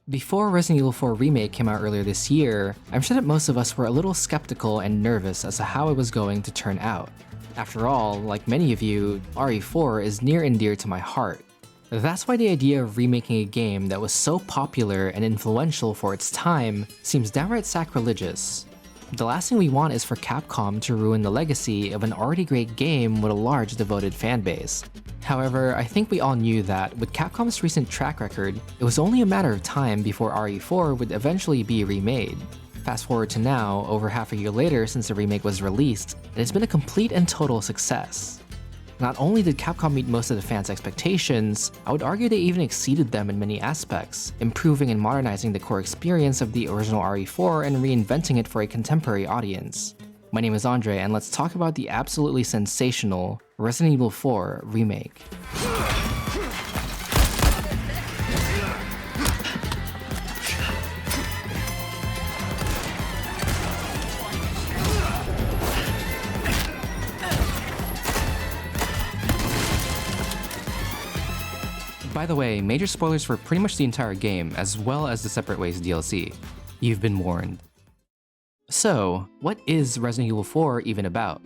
Before Resident Evil 4 Remake came out earlier this year, I'm sure that most of us were a little skeptical and nervous as to how it was going to turn out. After all, like many of you, RE4 is near and dear to my heart. That's why the idea of remaking a game that was so popular and influential for its time seems downright sacrilegious. The last thing we want is for Capcom to ruin the legacy of an already great game with a large devoted fanbase. However, I think we all knew that with Capcom's recent track record, it was only a matter of time before RE4 would eventually be remade. Fast forward to now, over half a year later since the remake was released, and it's been a complete and total success. Not only did Capcom meet most of the fans' expectations, I would argue they even exceeded them in many aspects, improving and modernizing the core experience of the original RE4 and reinventing it for a contemporary audience. My name is Andre, and let's talk about the absolutely sensational Resident Evil 4 Remake. By the way, major spoilers for pretty much the entire game, as well as the Separate Ways DLC. You've been warned. So, what is Resident Evil 4 even about?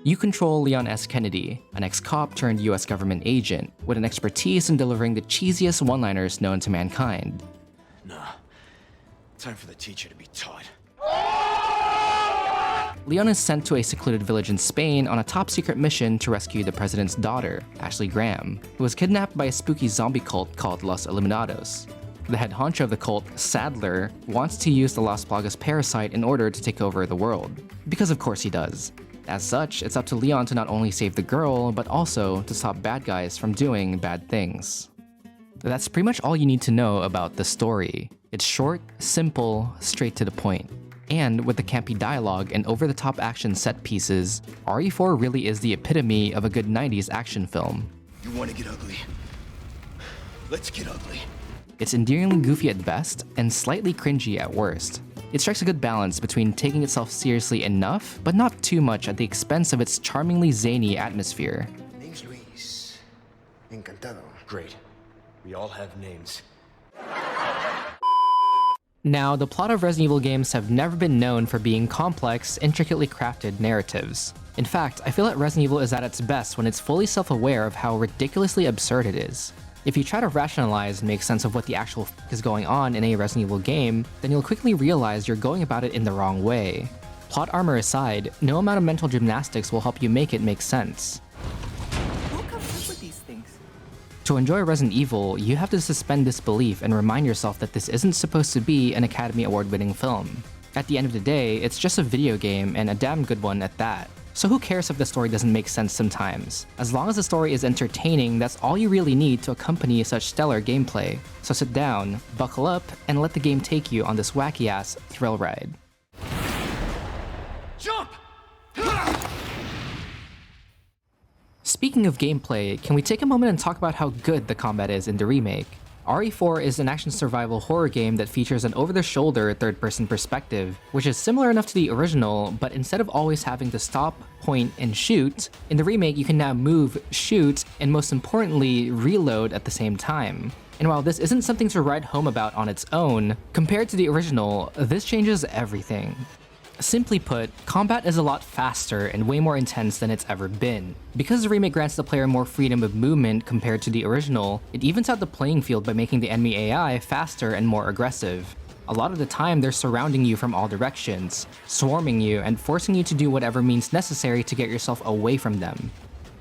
You control Leon S. Kennedy, an ex-cop turned US government agent, with an expertise in delivering the cheesiest one-liners known to mankind. Nah, time for the teacher to be taught. Leon is sent to a secluded village in Spain on a top-secret mission to rescue the president's daughter, Ashley Graham, who was kidnapped by a spooky zombie cult called Los Illuminados. The head honcho of the cult, Sadler, wants to use the Las Plagas parasite in order to take over the world. Because of course he does. As such, it's up to Leon to not only save the girl, but also to stop bad guys from doing bad things. That's pretty much all you need to know about the story. It's short, simple, straight to the point. And with the campy dialogue and over-the-top action set pieces, RE4 really is the epitome of a good 90s action film. You want to get ugly? Let's get ugly. It's endearingly goofy at best, and slightly cringy at worst. It strikes a good balance between taking itself seriously enough, but not too much at the expense of its charmingly zany atmosphere. Name's Luis. Encantado. Great. We all have names. Now, the plot of Resident Evil games have never been known for being complex, intricately crafted narratives. In fact, I feel that Resident Evil is at its best when it's fully self-aware of how ridiculously absurd it is. If you try to rationalize and make sense of what the actual f is going on in a Resident Evil game, then you'll quickly realize you're going about it in the wrong way. Plot armor aside, no amount of mental gymnastics will help you make it make sense. Who comes up with these things? To enjoy Resident Evil, you have to suspend disbelief and remind yourself that this isn't supposed to be an Academy Award-winning film. At the end of the day, it's just a video game, and a damn good one at that. So who cares if the story doesn't make sense sometimes? As long as the story is entertaining, that's all you really need to accompany such stellar gameplay. So sit down, buckle up, and let the game take you on this wacky-ass thrill ride. Jump! Speaking of gameplay, can we take a moment and talk about how good the combat is in the remake? RE4 is an action survival horror game that features an over-the-shoulder third-person perspective, which is similar enough to the original, but instead of always having to stop, point, and shoot, in the remake you can now move, shoot, and most importantly, reload at the same time. And while this isn't something to write home about on its own, compared to the original, this changes everything. Simply put, combat is a lot faster and way more intense than it's ever been. Because the remake grants the player more freedom of movement compared to the original, it evens out the playing field by making the enemy AI faster and more aggressive. A lot of the time, they're surrounding you from all directions, swarming you, and forcing you to do whatever means necessary to get yourself away from them.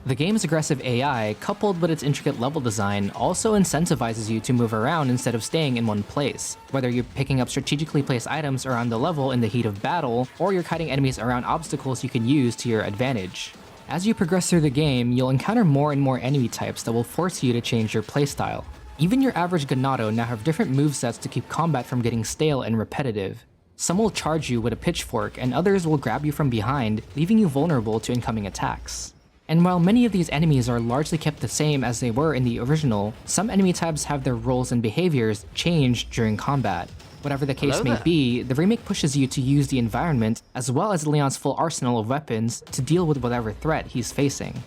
The game's aggressive AI, coupled with its intricate level design, also incentivizes you to move around instead of staying in one place, whether you're picking up strategically placed items around the level in the heat of battle, or you're kiting enemies around obstacles you can use to your advantage. As you progress through the game, you'll encounter more and more enemy types that will force you to change your playstyle. Even your average Ganado now have different movesets to keep combat from getting stale and repetitive. Some will charge you with a pitchfork, and others will grab you from behind, leaving you vulnerable to incoming attacks. And while many of these enemies are largely kept the same as they were in the original, some enemy types have their roles and behaviors changed during combat. Whatever the case may be, the remake pushes you to use the environment as well as Leon's full arsenal of weapons to deal with whatever threat he's facing.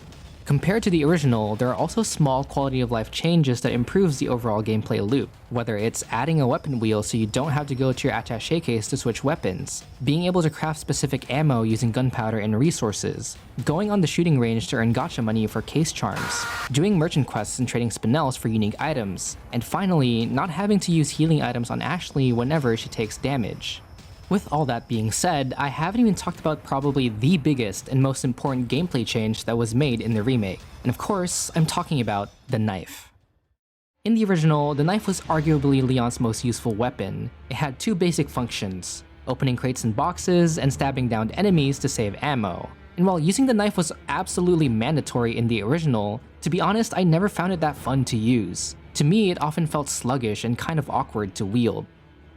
Compared to the original, there are also small quality of life changes that improves the overall gameplay loop, whether it's adding a weapon wheel so you don't have to go to your attaché case to switch weapons, being able to craft specific ammo using gunpowder and resources, going on the shooting range to earn gacha money for case charms, doing merchant quests and trading spinels for unique items, and finally, not having to use healing items on Ashley whenever she takes damage. With all that being said, I haven't even talked about probably the biggest and most important gameplay change that was made in the remake, and of course, I'm talking about the knife. In the original, the knife was arguably Leon's most useful weapon. It had two basic functions: opening crates and boxes and stabbing down enemies to save ammo. And while using the knife was absolutely mandatory in the original, to be honest, I never found it that fun to use. To me, it often felt sluggish and kind of awkward to wield.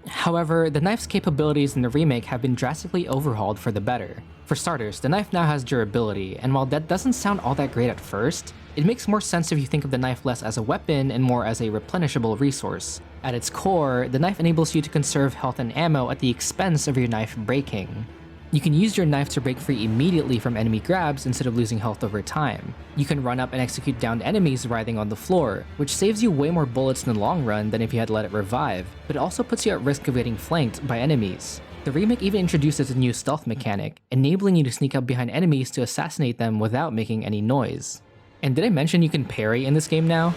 However, the knife's capabilities in the remake have been drastically overhauled for the better. For starters, the knife now has durability, and while that doesn't sound all that great at first, it makes more sense if you think of the knife less as a weapon and more as a replenishable resource. At its core, the knife enables you to conserve health and ammo at the expense of your knife breaking. You can use your knife to break free immediately from enemy grabs instead of losing health over time. You can run up and execute downed enemies writhing on the floor, which saves you way more bullets in the long run than if you had let it revive, but it also puts you at risk of getting flanked by enemies. The remake even introduces a new stealth mechanic, enabling you to sneak up behind enemies to assassinate them without making any noise. And did I mention you can parry in this game now?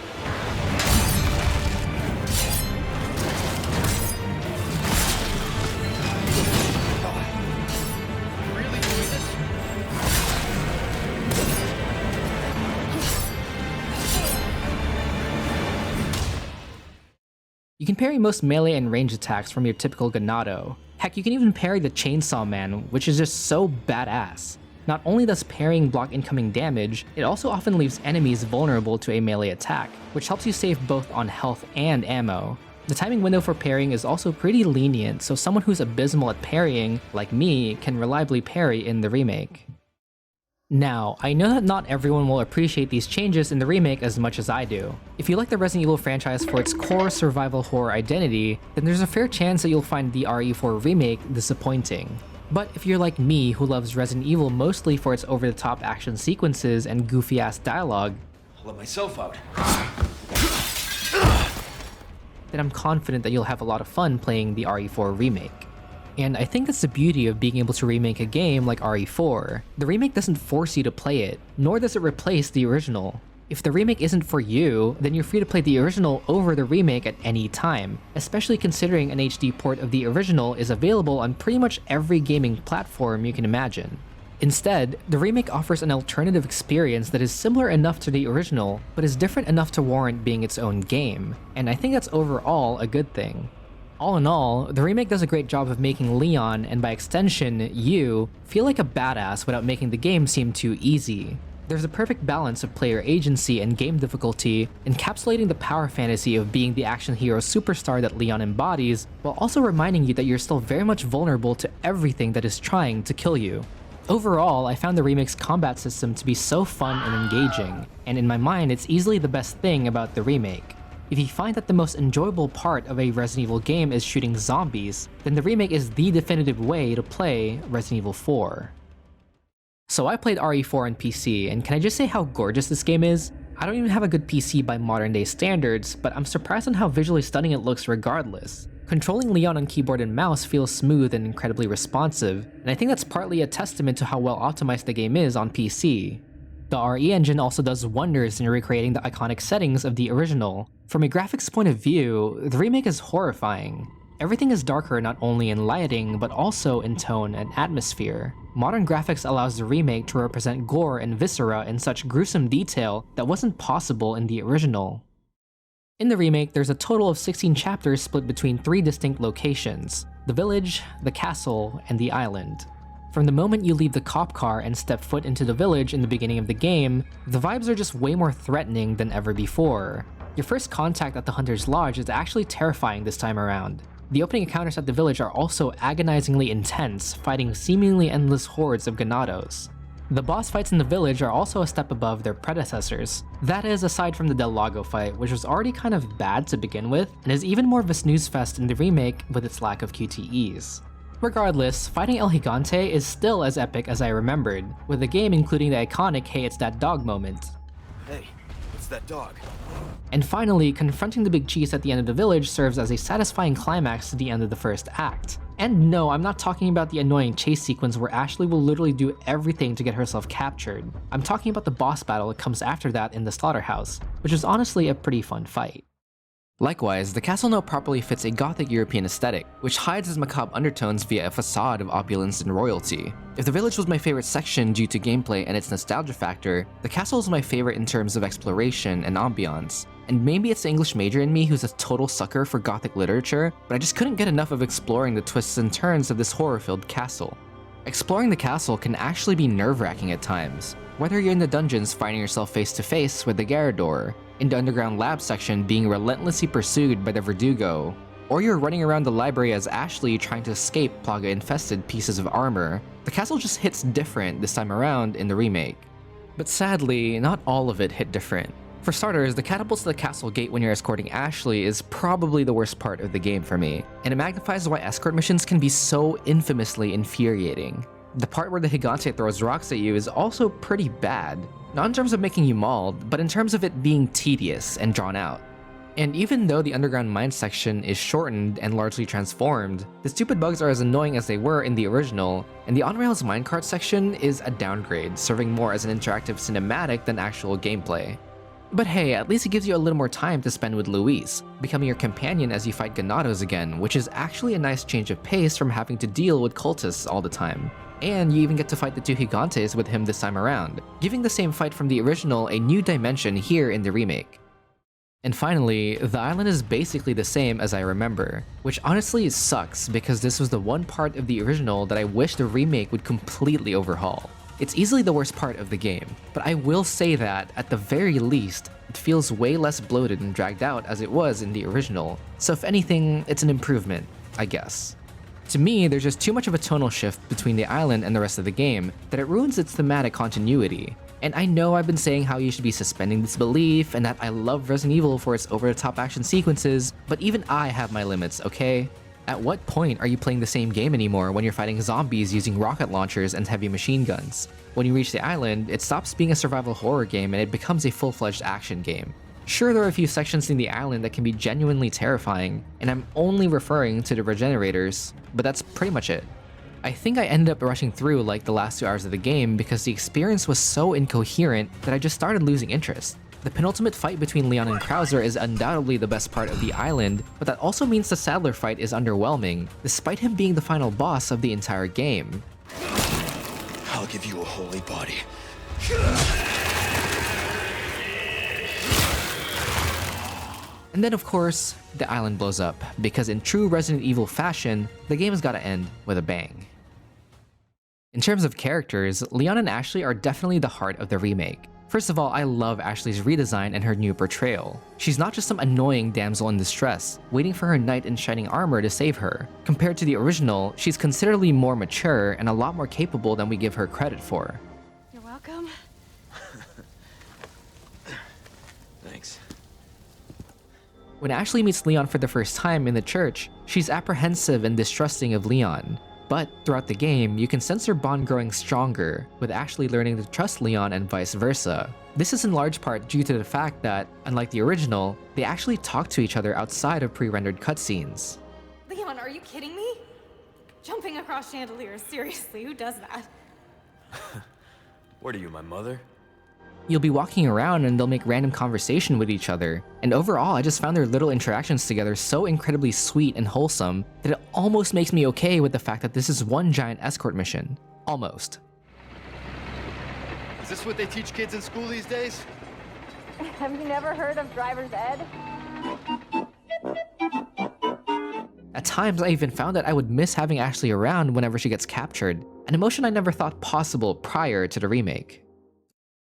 You can parry most melee and range attacks from your typical Ganado. Heck, you can even parry the Chainsaw Man, which is just so badass. Not only does parrying block incoming damage, it also often leaves enemies vulnerable to a melee attack, which helps you save both on health and ammo. The timing window for parrying is also pretty lenient, so someone who's abysmal at parrying, like me, can reliably parry in the remake. Now, I know that not everyone will appreciate these changes in the remake as much as I do. If you like the Resident Evil franchise for its core survival horror identity, then there's a fair chance that you'll find the RE4 remake disappointing. But if you're like me who loves Resident Evil mostly for its over-the-top action sequences and goofy-ass dialogue, I'll let myself out. then I'm confident that you'll have a lot of fun playing the RE4 remake. And I think that's the beauty of being able to remake a game like RE4. The remake doesn't force you to play it, nor does it replace the original. If the remake isn't for you, then you're free to play the original over the remake at any time, especially considering an HD port of the original is available on pretty much every gaming platform you can imagine. Instead, the remake offers an alternative experience that is similar enough to the original, but is different enough to warrant being its own game, and I think that's overall a good thing. All in all, the remake does a great job of making Leon, and by extension, you, feel like a badass without making the game seem too easy. There's a perfect balance of player agency and game difficulty, encapsulating the power fantasy of being the action hero superstar that Leon embodies, while also reminding you that you're still very much vulnerable to everything that is trying to kill you. Overall, I found the remake's combat system to be so fun and engaging, and in my mind, it's easily the best thing about the remake. If you find that the most enjoyable part of a Resident Evil game is shooting zombies, then the remake is the definitive way to play Resident Evil 4. So I played RE4 on PC, and can I just say how gorgeous this game is? I don't even have a good PC by modern day standards, but I'm surprised on how visually stunning it looks regardless. Controlling Leon on keyboard and mouse feels smooth and incredibly responsive, and I think that's partly a testament to how well optimized the game is on PC. The RE engine also does wonders in recreating the iconic settings of the original. From a graphics point of view, the remake is horrifying. Everything is darker not only in lighting, but also in tone and atmosphere. Modern graphics allows the remake to represent gore and viscera in such gruesome detail that wasn't possible in the original. In the remake, there's a total of 16 chapters split between 3 distinct locations: the village, the castle, and the island. From the moment you leave the cop car and step foot into the village in the beginning of the game, the vibes are just way more threatening than ever before. Your first contact at the Hunter's Lodge is actually terrifying this time around. The opening encounters at the village are also agonizingly intense, fighting seemingly endless hordes of Ganados. The boss fights in the village are also a step above their predecessors. That is, aside from the Del Lago fight, which was already kind of bad to begin with, and is even more of a snooze fest in the remake with its lack of QTEs. Regardless, fighting El Gigante is still as epic as I remembered, with the game including the iconic "Hey, it's that dog" moment. Hey, it's that dog. And finally, confronting the big cheese at the end of the village serves as a satisfying climax to the end of the first act. And no, I'm not talking about the annoying chase sequence where Ashley will literally do everything to get herself captured. I'm talking about the boss battle that comes after that in the slaughterhouse, which is honestly a pretty fun fight. Likewise, the castle now properly fits a gothic European aesthetic, which hides its macabre undertones via a facade of opulence and royalty. If the village was my favorite section due to gameplay and its nostalgia factor, the castle is my favorite in terms of exploration and ambiance. And maybe it's the English major in me who's a total sucker for gothic literature, but I just couldn't get enough of exploring the twists and turns of this horror-filled castle. Exploring the castle can actually be nerve-wracking at times, whether you're in the dungeons finding yourself face-to-face with the Garrador, in the underground lab section being relentlessly pursued by the Verdugo, or you're running around the library as Ashley trying to escape Plaga-infested pieces of armor. The castle just hits different this time around in the remake. But sadly, not all of it hit different. For starters, the catapults to the castle gate when you're escorting Ashley is probably the worst part of the game for me, and it magnifies why escort missions can be so infamously infuriating. The part where the Gigante throws rocks at you is also pretty bad, not in terms of making you mauled, but in terms of it being tedious and drawn out. And even though the underground mine section is shortened and largely transformed, the stupid bugs are as annoying as they were in the original, and the on-rails minecart section is a downgrade, serving more as an interactive cinematic than actual gameplay. But hey, at least it gives you a little more time to spend with Luis, becoming your companion as you fight Ganados again, which is actually a nice change of pace from having to deal with cultists all the time. And you even get to fight the two Gigantes with him this time around, giving the same fight from the original a new dimension here in the remake. And finally, the island is basically the same as I remember, which honestly sucks because this was the one part of the original that I wish the remake would completely overhaul. It's easily the worst part of the game, but I will say that, at the very least, it feels way less bloated and dragged out as it was in the original, so if anything, it's an improvement, I guess. To me, there's just too much of a tonal shift between the island and the rest of the game that it ruins its thematic continuity. And I know I've been saying how you should be suspending disbelief and that I love Resident Evil for its over-the-top action sequences, but even I have my limits, okay? At what point are you playing the same game anymore when you're fighting zombies using rocket launchers and heavy machine guns? When you reach the island, it stops being a survival horror game and it becomes a full-fledged action game. Sure, there are a few sections in the island that can be genuinely terrifying, and I'm only referring to the regenerators, but that's pretty much it. I think I ended up rushing through like the last 2 hours of the game because the experience was so incoherent that I just started losing interest. The penultimate fight between Leon and Krauser is undoubtedly the best part of the island, but that also means the Sadler fight is underwhelming, despite him being the final boss of the entire game. I'll give you a holy body. And then of course, the island blows up, because in true Resident Evil fashion, the game has gotta end with a bang. In terms of characters, Leon and Ashley are definitely the heart of the remake. First of all, I love Ashley's redesign and her new portrayal. She's not just some annoying damsel in distress, waiting for her knight in shining armor to save her. Compared to the original, she's considerably more mature and a lot more capable than we give her credit for. You're welcome. Thanks. When Ashley meets Leon for the first time in the church, she's apprehensive and distrusting of Leon. But throughout the game, you can sense their bond growing stronger, with Ashley learning to trust Leon and vice versa. This is in large part due to the fact that, unlike the original, they actually talk to each other outside of pre-rendered cutscenes. Leon, are you kidding me? Jumping across chandeliers, seriously, who does that? What are you, my mother? You'll be walking around and they'll make random conversation with each other, and overall I just found their little interactions together so incredibly sweet and wholesome that it almost makes me okay with the fact that this is one giant escort mission. Almost. Is this what they teach kids in school these days? Have you never heard of driver's ed? At times I even found that I would miss having Ashley around whenever she gets captured, an emotion I never thought possible prior to the remake.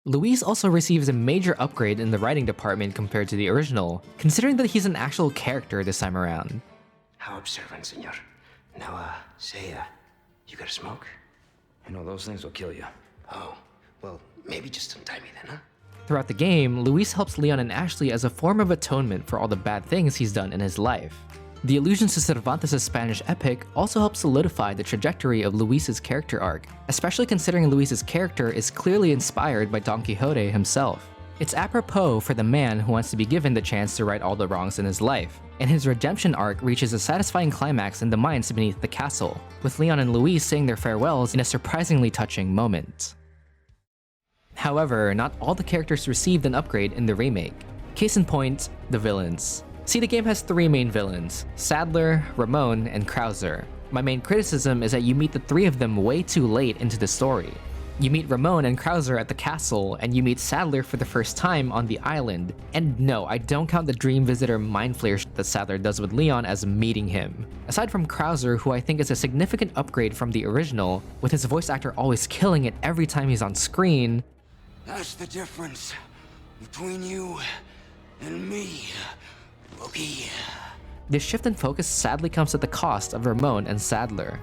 Luis also receives a major upgrade in the writing department compared to the original, considering that he's an actual character this time around. How observant, senor. Now, say, you got a smoke? You know, those things will kill you. Oh, well, maybe just untie me then, huh? Throughout the game, Luis helps Leon and Ashley as a form of atonement for all the bad things he's done in his life. The allusions to Cervantes' Spanish epic also help solidify the trajectory of Luis's character arc, especially considering Luis's character is clearly inspired by Don Quixote himself. It's apropos for the man who wants to be given the chance to right all the wrongs in his life, and his redemption arc reaches a satisfying climax in the mines beneath the castle, with Leon and Louise saying their farewells in a surprisingly touching moment. However, not all the characters received an upgrade in the remake. Case in point, the villains. See, the game has 3 main villains: Sadler, Ramon, and Krauser. My main criticism is that you meet the 3 of them way too late into the story. You meet Ramon and Krauser at the castle, and you meet Sadler for the first time on the island. And no, I don't count the Dream Visitor mind flayer that Sadler does with Leon as meeting him. Aside from Krauser, who I think is a significant upgrade from the original, with his voice actor always killing it every time he's on screen. That's the difference between you and me, Loki. This shift in focus sadly comes at the cost of Ramon and Sadler.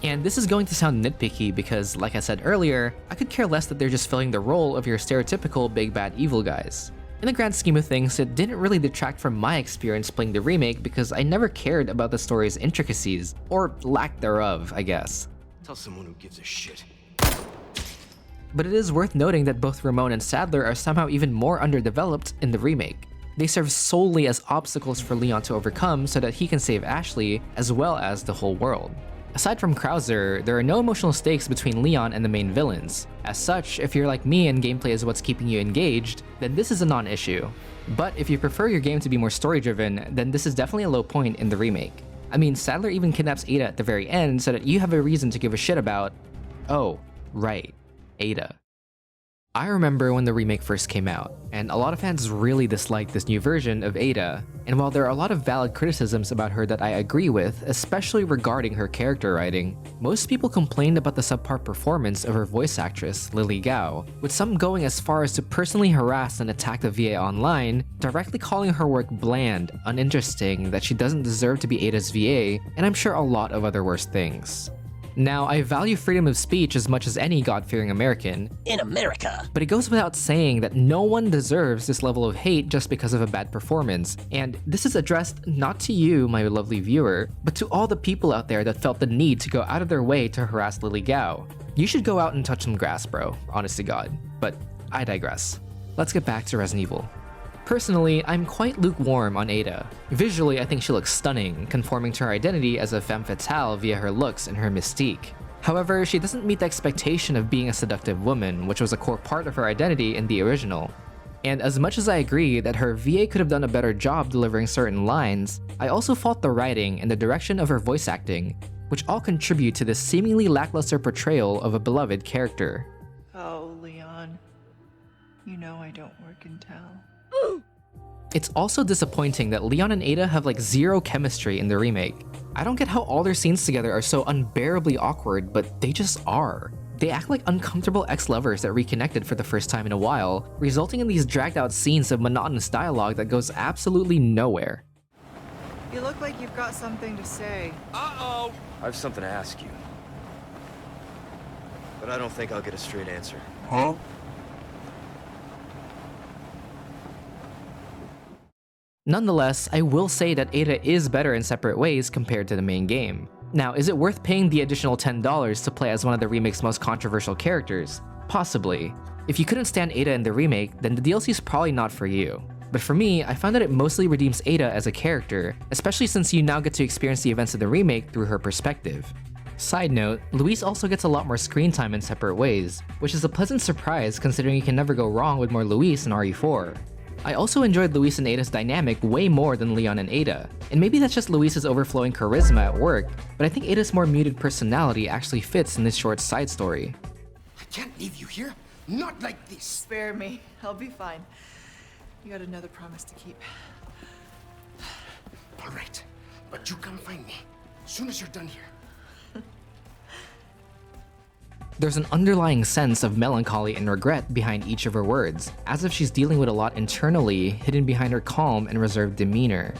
And this is going to sound nitpicky because, like I said earlier, I could care less that they're just filling the role of your stereotypical big bad evil guys. In the grand scheme of things, it didn't really detract from my experience playing the remake because I never cared about the story's intricacies, or lack thereof, I guess. Tell someone who gives a shit. But it is worth noting that both Ramon and Sadler are somehow even more underdeveloped in the remake. They serve solely as obstacles for Leon to overcome so that he can save Ashley, as well as the whole world. Aside from Krauser, there are no emotional stakes between Leon and the main villains. As such, if you're like me and gameplay is what's keeping you engaged, then this is a non-issue. But if you prefer your game to be more story-driven, then this is definitely a low point in the remake. I mean, Sadler even kidnaps Ada at the very end so that you have a reason to give a shit about... oh, right, Ada. I remember when the remake first came out, and a lot of fans really disliked this new version of Ada, and while there are a lot of valid criticisms about her that I agree with, especially regarding her character writing, most people complained about the subpar performance of her voice actress, Lily Gao, with some going as far as to personally harass and attack the VA online, directly calling her work bland, uninteresting, that she doesn't deserve to be Ada's VA, and I'm sure a lot of other worse things. Now, I value freedom of speech as much as any God-fearing American. In America. But it goes without saying that no one deserves this level of hate just because of a bad performance. And this is addressed not to you, my lovely viewer, but to all the people out there that felt the need to go out of their way to harass Lily Gao. You should go out and touch some grass, bro, honest to God. But I digress. Let's get back to Resident Evil. Personally, I'm quite lukewarm on Ada. Visually, I think she looks stunning, conforming to her identity as a femme fatale via her looks and her mystique. However, she doesn't meet the expectation of being a seductive woman, which was a core part of her identity in the original. And as much as I agree that her VA could have done a better job delivering certain lines, I also fault the writing and the direction of her voice acting, which all contribute to this seemingly lackluster portrayal of a beloved character. Oh, Leon. You know I don't work in town. It's also disappointing that Leon and Ada have like zero chemistry in the remake. I don't get how all their scenes together are so unbearably awkward, but they just are. They act like uncomfortable ex-lovers that reconnected for the first time in a while, resulting in these dragged out scenes of monotonous dialogue that goes absolutely nowhere. You look like you've got something to say. Uh-oh! I have something to ask you. But I don't think I'll get a straight answer. Huh? Nonetheless, I will say that Ada is better in separate ways compared to the main game. Now, is it worth paying the additional $10 to play as one of the remake's most controversial characters? Possibly. If you couldn't stand Ada in the remake, then the DLC is probably not for you. But for me, I found that it mostly redeems Ada as a character, especially since you now get to experience the events of the remake through her perspective. Side note, Louise also gets a lot more screen time in separate ways, which is a pleasant surprise considering you can never go wrong with more Louise in RE4. I also enjoyed Louise and Ada's dynamic way more than Leon and Ada, and maybe that's just Louise's overflowing charisma at work, but I think Ada's more muted personality actually fits in this short side story. I can't leave you here. Not like this. Spare me. I'll be fine. You got another promise to keep. All right, but you come find me as soon as you're done here. There's an underlying sense of melancholy and regret behind each of her words, as if she's dealing with a lot internally, hidden behind her calm and reserved demeanor.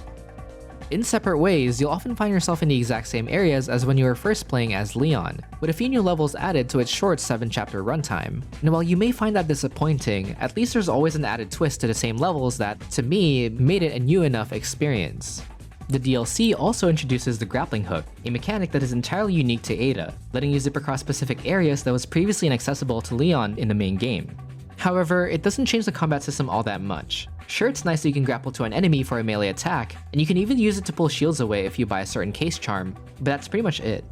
In separate ways, you'll often find yourself in the exact same areas as when you were first playing as Leon, with a few new levels added to its short 7-chapter runtime. And while you may find that disappointing, at least there's always an added twist to the same levels that, to me, made it a new enough experience. The DLC also introduces the grappling hook, a mechanic that is entirely unique to Ada, letting you zip across specific areas that was previously inaccessible to Leon in the main game. However, it doesn't change the combat system all that much. Sure, it's nice that you can grapple to an enemy for a melee attack, and you can even use it to pull shields away if you buy a certain case charm, but that's pretty much it.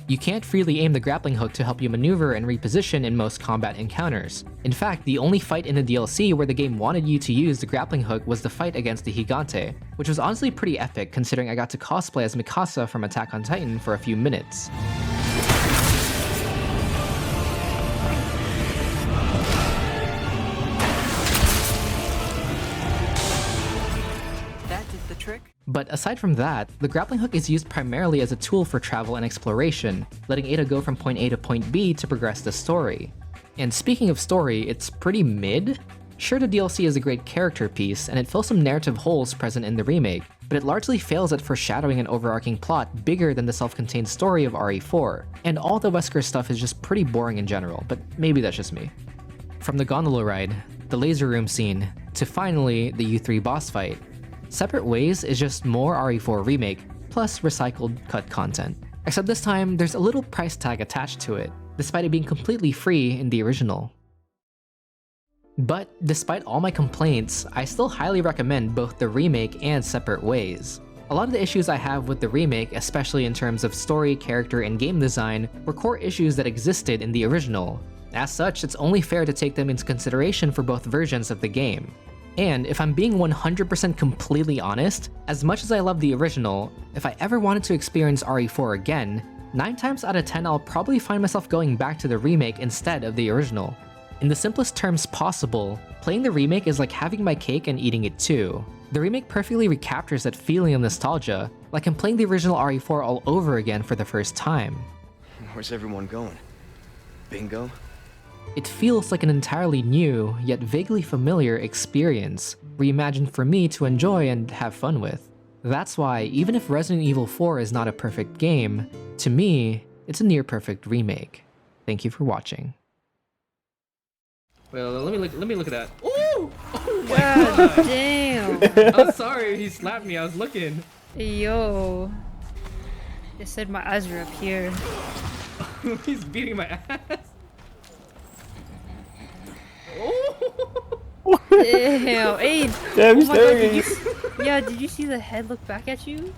You can't freely aim the grappling hook to help you maneuver and reposition in most combat encounters. In fact, the only fight in the DLC where the game wanted you to use the grappling hook was the fight against the Gigante, which was honestly pretty epic considering I got to cosplay as Mikasa from Attack on Titan for a few minutes. But aside from that, the grappling hook is used primarily as a tool for travel and exploration, letting Ada go from point A to point B to progress the story. And speaking of story, it's pretty mid? Sure, the DLC is a great character piece, and it fills some narrative holes present in the remake, but it largely fails at foreshadowing an overarching plot bigger than the self-contained story of RE4, and all the Wesker stuff is just pretty boring in general, but maybe that's just me. From the gondola ride, the laser room scene, to finally the U3 boss fight, Separate Ways is just more RE4 Remake, plus recycled cut content. Except this time, there's a little price tag attached to it, despite it being completely free in the original. But despite all my complaints, I still highly recommend both the remake and Separate Ways. A lot of the issues I have with the remake, especially in terms of story, character, and game design, were core issues that existed in the original. As such, it's only fair to take them into consideration for both versions of the game. And if I'm being 100% completely honest, as much as I love the original, if I ever wanted to experience RE4 again, 9 times out of 10 I'll probably find myself going back to the remake instead of the original. In the simplest terms possible, playing the remake is like having my cake and eating it too. The remake perfectly recaptures that feeling of nostalgia, like I'm playing the original RE4 all over again for the first time. Where's everyone going? Bingo? It feels like an entirely new, yet vaguely familiar experience, reimagined for me to enjoy and have fun with. That's why, even if Resident Evil 4 is not a perfect game, to me, it's a near-perfect remake. Thank you for watching. Well, let me look at that. Ooh! Oh my God god! damn! I'm sorry, he slapped me, I was looking. Yo. They said my eyes were up here. He's beating my ass. Damn, hey! Damn, oh my god, did you see the head look back at you?